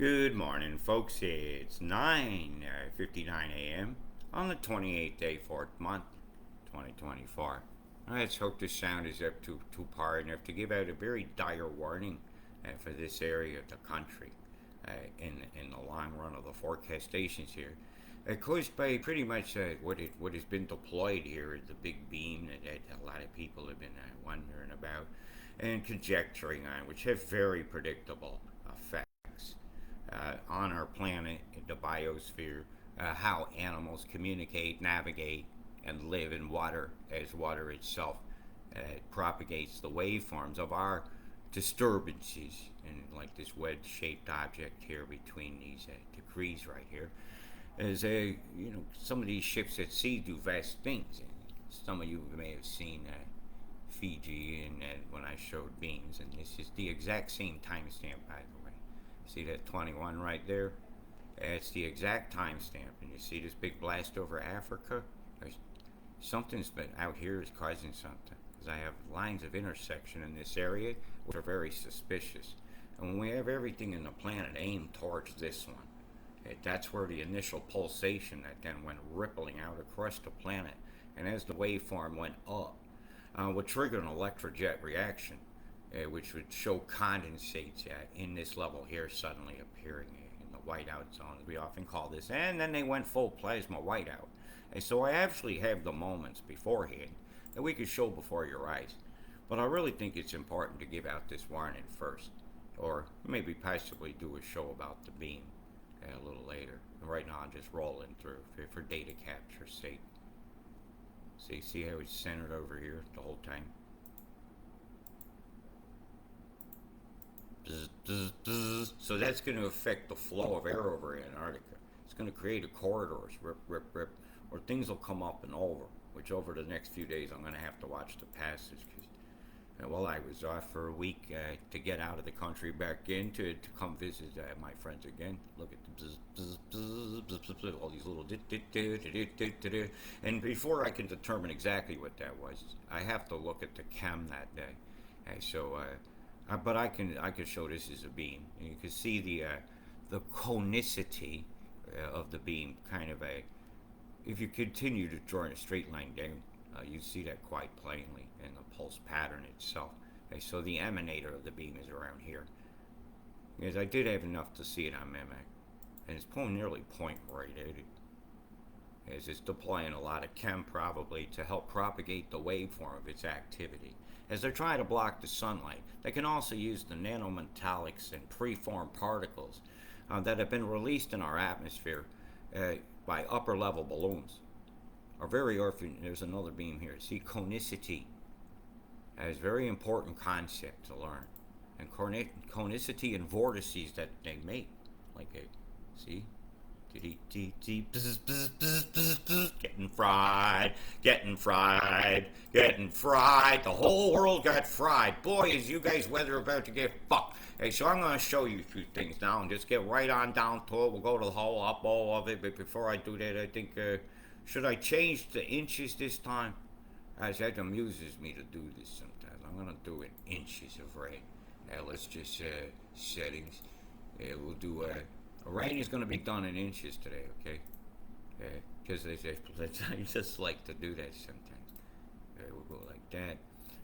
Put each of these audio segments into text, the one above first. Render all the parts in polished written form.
Good morning, folks. It's 9:59 a.m. on the 28th day, 4th month, 2024. Let's hope the sound is up to par enough to give out a very dire warning for this area of the country in the long run of the forecast stations here. Caused by pretty much what has been deployed here is the big beam that a lot of people have been wondering about and conjecturing on, which have very predictable effects on our planet, the biosphere, how animals communicate, navigate, and live in water as water itself propagates the waveforms of our disturbances. And like this wedge-shaped object here between these degrees right here, is some of these ships at sea do vast things. And some of you may have seen Fiji and when I showed beams, and this is the exact same timestamp, by the way. See that 21 right there? It's the exact timestamp. And you see this big blast over Africa? Something's been out here is causing something. Because I have lines of intersection in this area which are very suspicious. And when we have everything in the planet aimed towards this one, that's where the initial pulsation that then went rippling out across the planet. And as the waveform went up, would trigger an electrojet reaction, which would show condensates in this level here suddenly appearing in the whiteout zone, as we often call this. And then they went full plasma whiteout. And so I actually have the moments beforehand that we could show before your eyes. But I really think it's important to give out this warning first, or maybe possibly do a show about the beam a little later. Right now I'm just rolling through for data capture's sake. See how it's centered over here the whole time? So that's going to affect the flow of air over Antarctica. It's going to create a corridors, rip, where things will come up and over, which over the next few days I'm going to have to watch the passage. Because I was off for a week to get out of the country back in to come visit my friends again. Look at the all these little and before I can determine exactly what that was, I have to look at the chem that day. But I can show this as a beam, and you can see the conicity of the beam. Kind of if you continue to draw in a straight line down, you see that quite plainly in the pulse pattern itself. So the emanator of the beam is around here. Because I did have enough to see it on Mimic, and it's pulling nearly point right at it. As it's deploying a lot of chem probably to help propagate the waveform of its activity. As they're trying to block the sunlight, they can also use the nanometallics and preformed particles that have been released in our atmosphere by upper level balloons. Are very orphan. There's another beam here. See, conicity is a very important concept to learn. And conicity and vortices that they make. Like see? Getting fried. The whole world got fried. Boy, is you guys weather about to get fucked. So I'm going to show you a few things now and just get right on down to it. We'll go to the whole up all of it. But before I do that, I think, should I change the inches this time? As that amuses me to do this sometimes. I'm going to do it inches of rain. Let's just, settings. We'll do, rain is going to be done in inches today, okay? Because I just like to do that sometimes. We'll go like that.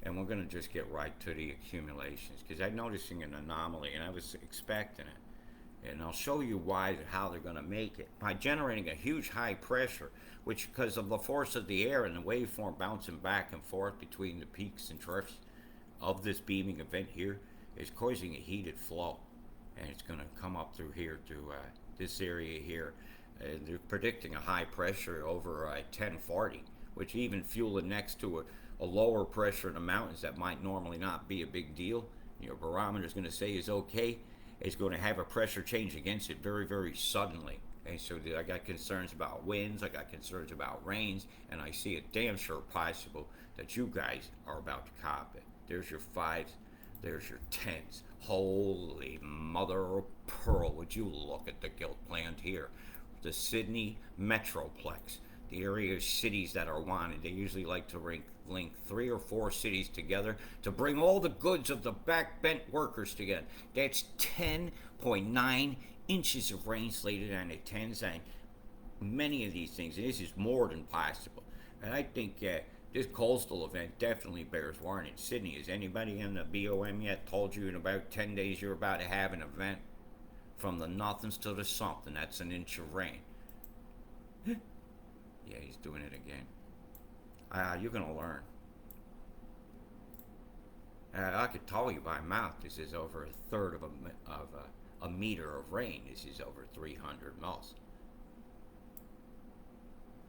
And we're going to just get right to the accumulations. Because I'm noticing an anomaly, and I was expecting it. And I'll show you how they're going to make it. By generating a huge high pressure, which because of the force of the air and the waveform bouncing back and forth between the peaks and troughs of this beaming event here, is causing a heated flow. And it's going to come up through here to this area here. They're predicting a high pressure over 1040, which even fueling next to a lower pressure in the mountains that might normally not be a big deal. Your barometer is going to say is okay. It's going to have a pressure change against it very, very suddenly. And so I got concerns about winds, I got concerns about rains, and I see it damn sure possible that you guys are about to cop it. There's your 5s, there's your 10s. Holy mother of pearl, would you look at the guilt plant here. The Sydney Metroplex, the area of cities that are wanted. They usually like to link 3 or 4 cities together to bring all the goods of the backbent workers together. That's 10.9 inches of rain slated on the 10s on many of these things, and this is more than possible. And I think this coastal event definitely bears warning. Sydney, has anybody in the BOM yet told you in about 10 days you're about to have an event? From the nothings to the something, that's an inch of rain. Yeah, he's doing it again. You're gonna learn. I could tell you by mouth, this is over a third of a meter of rain. This is over 300 mils.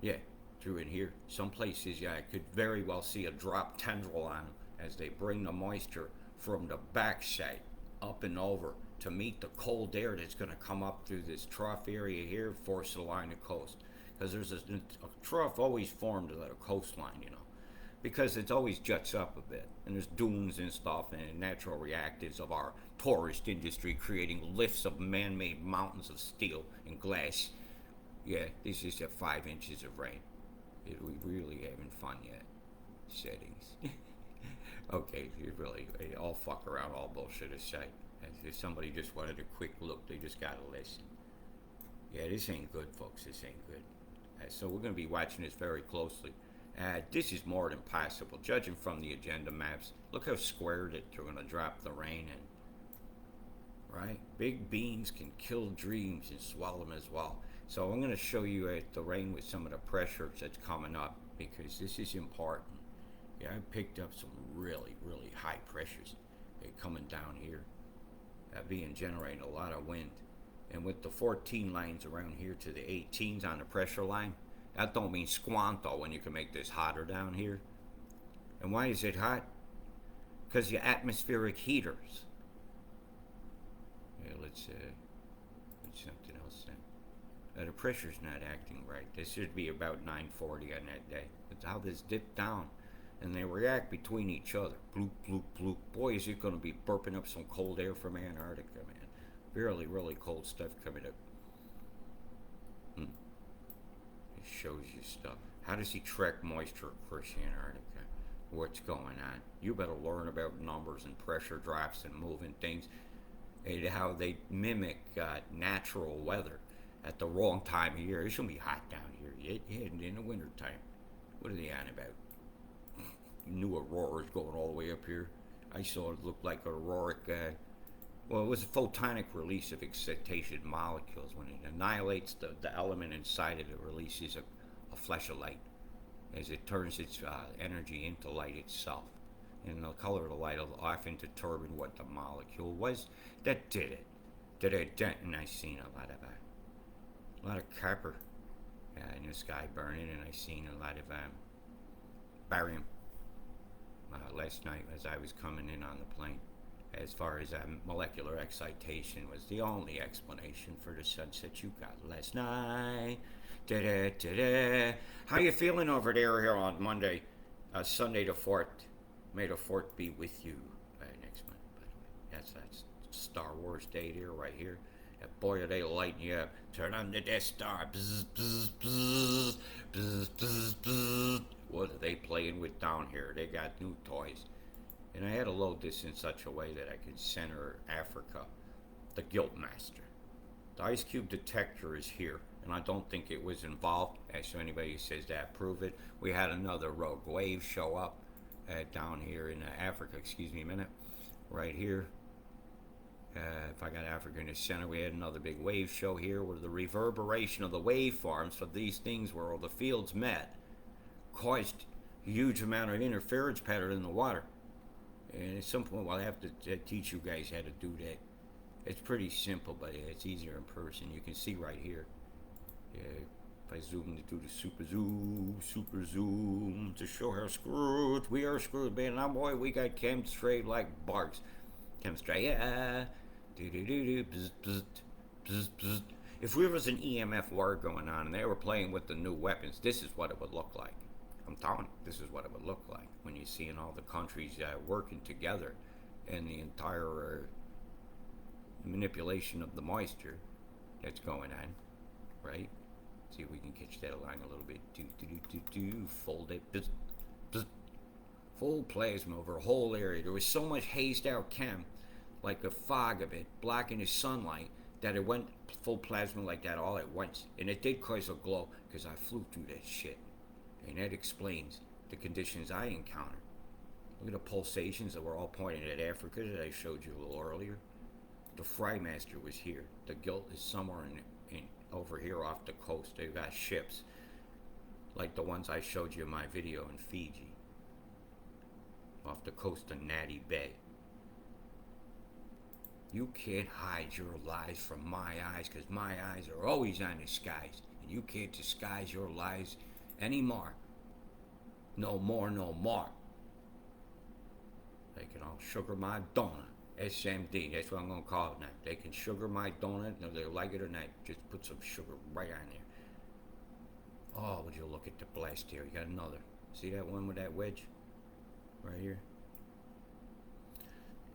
Yeah, through in here. Some places, yeah, I could very well see a drop tendril on them as they bring the moisture from the backside up and over to meet the cold air that's going to come up through this trough area here, force along the coast. Because there's a trough always formed at a coastline, you know, because it always juts up a bit, and there's dunes and stuff, and natural reactives of our tourist industry creating lifts of man-made mountains of steel and glass. Yeah, this is at 5 inches of rain. We really having fun yet. Settings. Okay, you really, all fuck around, all bullshit aside. If somebody just wanted a quick look, they just gotta listen. Yeah, this ain't good, folks. This ain't good. So we're gonna be watching this very closely. This is more than possible, judging from the agenda maps. Look how squared it. They're gonna drop the rain in. Right? Big beans can kill dreams and swallow them as well. So I'm gonna show you the rain with some of the pressure that's coming up, because this is important. Yeah, I picked up some really, really high pressures coming down here. Being generating a lot of wind, and with the 14 lines around here to the 18s on the pressure line, that don't mean squanto when you can make this hotter down here. And why is it hot? Because your atmospheric heaters. Yeah, let's something else then. The pressure's not acting right. This should be about 940 on that day. That's how this dipped down. And they react between each other. Bloop, bloop, bloop. Boy, is it going to be burping up some cold air from Antarctica, man. Really, really cold stuff coming up. It shows you stuff. How does he track moisture across Antarctica? What's going on? You better learn about numbers and pressure drops and moving things. And how they mimic natural weather at the wrong time of year. It shouldn't be hot down here yet in the winter time. What are they on about? New auroras going all the way up here. I saw it looked like auroric. Well, it was a photonic release of excitation molecules. When it annihilates the element inside it, it releases a flash of light as it turns its energy into light itself. And the color of the light will often determine what the molecule was that did it. Did a dent, and I seen a lot of copper in the sky burning, and I seen a lot of barium. Last night as I was coming in on the plane, as far as molecular excitation was the only explanation for the sunset you got last night. Da-da-da-da. How you feeling over there here on Monday, Sunday the 4th? May the 4th be with you next month, by the way. That's Star Wars Day there, right here. Boy, are they lighting you up. Turn on the Death Star. Bzz, bzz, bzz, bzz, bzz, bzz. What are they playing with down here? They got new toys. And I had to load this in such a way that I could center Africa, the Guiltmaster. The ice cube detector is here, and I don't think it was involved. So anybody who says that, prove it. We had another rogue wave show up down here in Africa. Excuse me a minute. Right here. If I got Africa in the center, we had another big wave show here where the reverberation of the waveforms of these things where all the fields met caused a huge amount of interference pattern in the water. And at some point, I'll have to teach you guys how to do that. It's pretty simple, but it's easier in person. You can see right here. If I zoom to do the super zoom to show how screwed we are screwed, man. Now, boy, we got chemistry like barks. Chemistry, yeah. If there was an EMF war going on and they were playing with the new weapons, this is what it would look like. I'm telling you, this is what it would look like when you're seeing all the countries working together and the entire manipulation of the moisture that's going on, right? See if we can catch that along a little bit. Fold it. Full plasma over a whole area. There was so much hazed out chem, like a fog of it, blocking the sunlight, that it went full plasma like that all at once. And it did cause a glow because I flew through that shit. And that explains the conditions I encountered. Look at the pulsations that were all pointed at Africa that I showed you a little earlier. The Frymaster was here. The Gilt is somewhere in over here off the coast. They've got ships like the ones I showed you in my video in Fiji, off the coast of Natty Bay. You can't hide your lies from my eyes, because my eyes are always on the skies, and you can't disguise your lies anymore. No more, no more. They can all sugar my donut. SMD, that's what I'm going to call it now. They can sugar my donut, whether they like it or not. Just put some sugar right on there. Oh, would you look at the blast here? You got another. See that one with that wedge? Right here.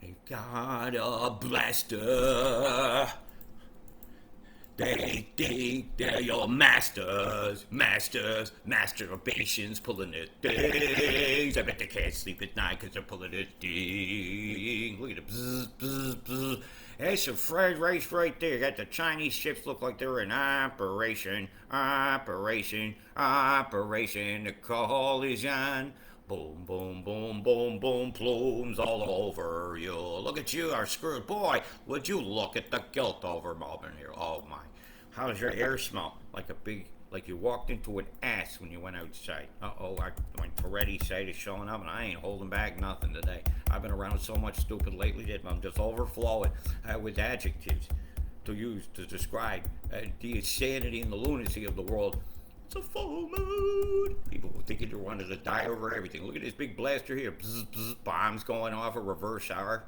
They got a blaster. They think they're your masters, masturbations, pulling their things. I bet they can't sleep at night because they're pulling their thing. Look at the bzz, bzz, bzz. That's a freight race right there. Got the Chinese ships look like they're in operation. The call is on. Boom, boom, boom, boom, boom, plumes all over you. Look at you, our screwed boy. Would you look at the Gilt over Melbourne here? Oh my. How does your air smell? Like you walked into an ass when you went outside. My Tourette side is showing up and I ain't holding back nothing today. I've been around so much stupid lately that I'm just overflowing with adjectives to use to describe the insanity and the lunacy of the world. It's a full moon. People were thinking you're wanting to die over everything. Look at this big blaster here. Bzz, bzz, bombs going off a reverse hour.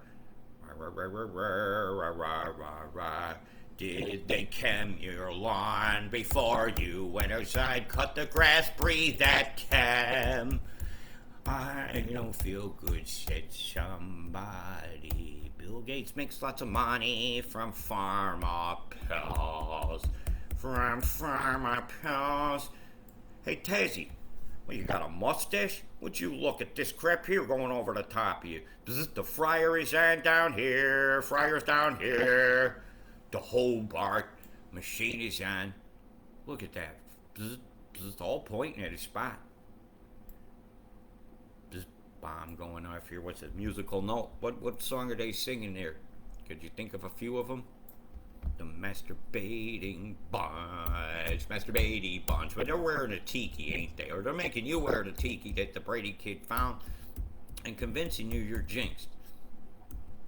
Did they chem your lawn before you went outside? Cut the grass, breathe that chem. I don't feel good, said somebody. Bill Gates makes lots of money from pharma pills. From pharma pills. Hey, Tazzy, well, you got a mustache? Would you look at this crap here going over the top of you? The fryer is on down here. Fryer's down here. The Hobart machine is on. Look at that. All pointing at a spot. This bomb going off here. What's a musical note? What song are they singing there? Could you think of a few of them? The masturbating bunch. But they're wearing a tiki, ain't they? Or they're making you wear the tiki that the Brady kid found and convincing you you're jinxed.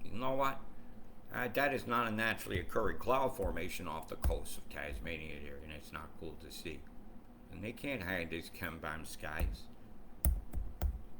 You know what? That is not a naturally occurring cloud formation off the coast of Tasmania there, and it's not cool to see. And they can't hide these chem bomb skies.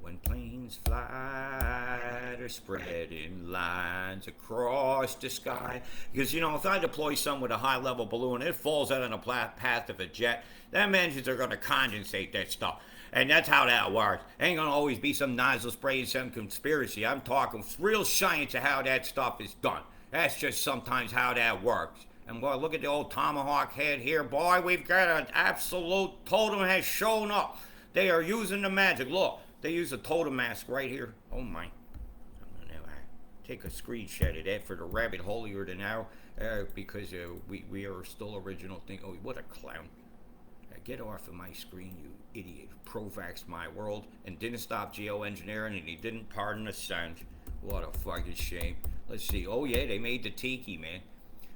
When planes fly, they're spreading lines across the sky. Because, if I deploy some with a high-level balloon, it falls out on the path of a jet, them engines are going to condensate that stuff. And that's how that works. Ain't going to always be some nozzle spray and some conspiracy. I'm talking real science of how that stuff is done. That's just sometimes how that works. And boy, look at the old tomahawk head here. Boy, we've got an absolute totem has shown up. They are using the magic. Look. They use a totem mask right here. Oh my. I'm going to take a screenshot of that for the rabbit holier than now because we are still original thing. Oh, what a clown. Get off of my screen, you idiot. Pro-vaxxed my world and didn't stop geoengineering and he didn't pardon Assange. What a fucking shame. Let's see. Oh yeah, they made the tiki, man.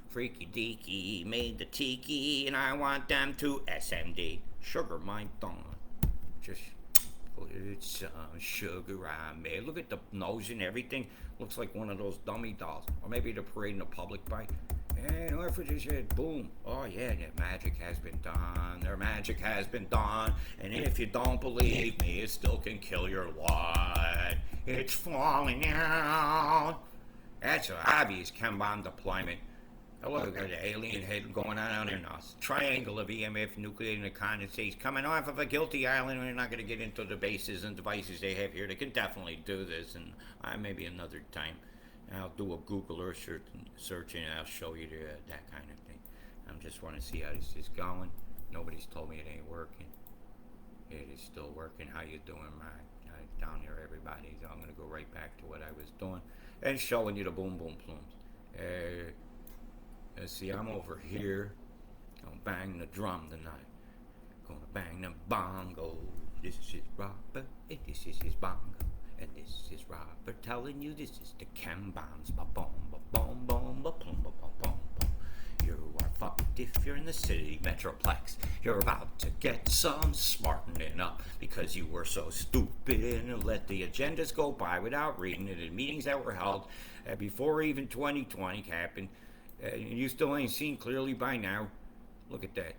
Freaky deaky made the tiki and I want them to SMD. Sugar my donut. Just... It's sugar on me. Look at the nose and everything. Looks like one of those dummy dolls. Or maybe they're parading a public bike. And whoever just said, boom. Oh, yeah, their magic has been done. Their magic has been done. And if you don't believe me, it still can kill your what? It's falling out. That's an obvious chem bomb deployment. Hello, got an alien head going on in a triangle of EMF nucleating the condensates coming off of a guilty island. We're not going to get into the bases and devices they have here. They can definitely do this, and maybe another time I'll do a Google Earth search and I'll show you that kind of thing. I just want to see how this is going. Nobody's told me it ain't working. It is still working. How you doing, down here, everybody? So I'm going to go right back to what I was doing and showing you the boom boom plumes. See, I'm over here. Gonna bang the drum tonight. Gonna bang the bongo. This is Robert, and this is his bongo. And this is Robert telling you this is the chem bombs. Ba boom, ba boom, boom, ba boom, ba boom, boom, boom. You are fucked if you're in the city Metroplex. You're about to get some smartening up because you were so stupid and let the agendas go by without reading it in meetings that were held before even 2020 happened. You still ain't seen clearly by now. Look at that.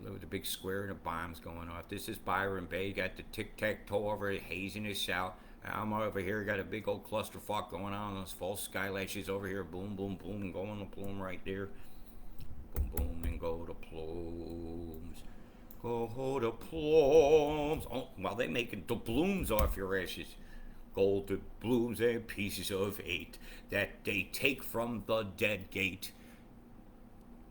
Look at the big square and the bombs going off. This is Byron Bay. Got the tic-tac-toe over it, hazing us out. I'm over here, got a big old clusterfuck going on. Those false skylashes over here. Boom, boom, boom, and going to plume right there. Boom, boom, and go to plumes. Go to plumes. Oh, well, they making doubloons off your ashes. Golden blooms and pieces of eight that they take from the dead gate.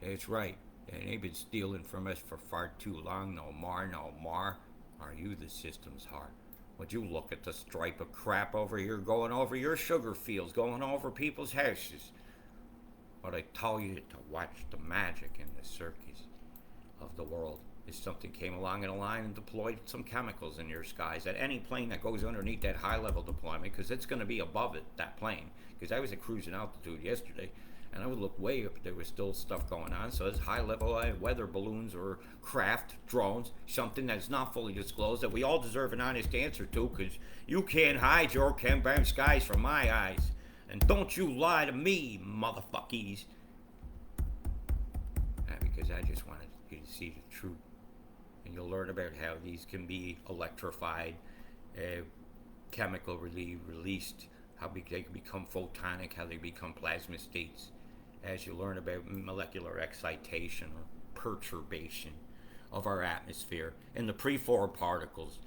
That's right. And they've been stealing from us for far too long. No more, no more. Are you the system's heart? Would you look at the stripe of crap over here going over your sugar fields, going over people's houses? But I tell you to watch the magic in the circus of the world. If something came along in a line and deployed some chemicals in your skies, at any plane that goes underneath that high level deployment, because it's going to be above it, that plane. Because I was at cruising altitude yesterday, and I would look way up, there was still stuff going on. So it's high level weather balloons or craft, drones, something that's not fully disclosed that we all deserve an honest answer to, because you can't hide your chem-bam skies from my eyes. And don't you lie to me, motherfuckies. Because I just wanted you to see the truth. And you'll learn about how these can be electrified, chemically released, how they can become photonic, how they become plasma states, as you learn about molecular excitation or perturbation of our atmosphere and the preformed particles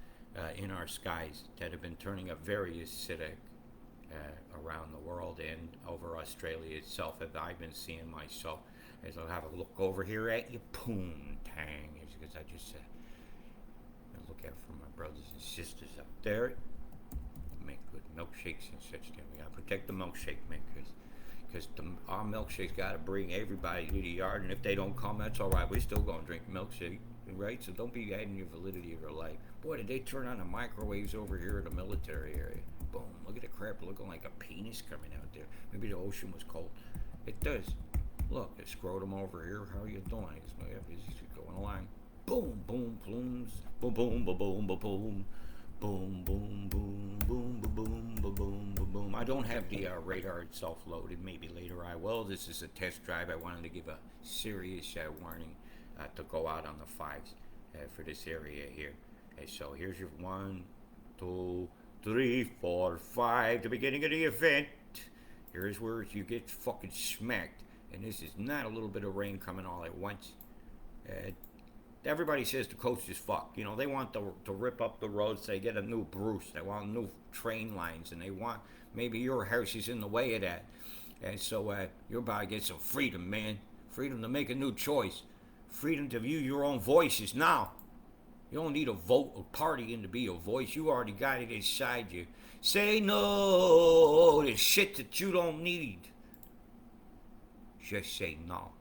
in our skies that have been turning up very acidic around the world and over Australia itself, as I've been seeing myself. As I'll have a look over here at you, boom, tang, because I just said, look out for my brothers and sisters up there. Make good milkshakes and such things. We gotta protect the milkshake makers, because our milkshakes gotta bring everybody to the yard, and if they don't come, that's all right. We're still gonna drink milkshake, right? So don't be adding your validity of your life. Boy, did they turn on the microwaves over here in the military area? Boom! Look at the crap looking like a penis coming out there. Maybe the ocean was cold. It does. Look, the scrotum over here. How are you doing? It's going along. Boom, boom, plumes. Boom, boom, boom, boom, boom, boom. Boom, boom, boom, boom, boom, boom, boom, boom, boom. I don't have the radar itself loaded. Maybe later I will. This is a test drive. I wanted to give a serious warning to go out on the fives for this area here. So here's your 1, 2, 3, 4, 5. The beginning of the event. Here's where you get fucking smacked. And this is not a little bit of rain coming all at once. Everybody says the coast is fucked. You know, they want to rip up the roads. They get a new Bruce. They want new train lines. And they want, maybe your house is in the way of that. And so you're about to get some freedom, man. Freedom to make a new choice. Freedom to view your own voices now. You don't need a vote or party in to be a voice. You already got it inside you. Say no to shit that you don't need. Just say no.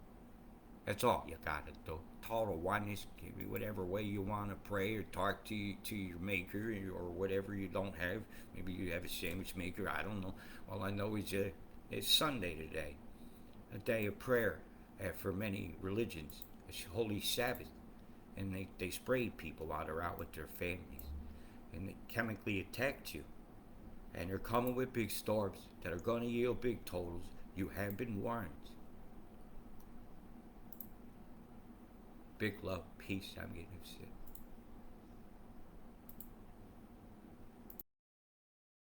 That's all you gotta do. Total oneness, whatever way you want to pray or talk to your maker or whatever you don't have. Maybe you have a sandwich maker, I don't know. All I know is it's Sunday today, a day of prayer for many religions. It's Holy Sabbath. And they sprayed people while they're out with their families. And they chemically attacked you. And they're coming with big storms that are going to yield big totals. You have been warned. Big love, peace. I'm getting upset.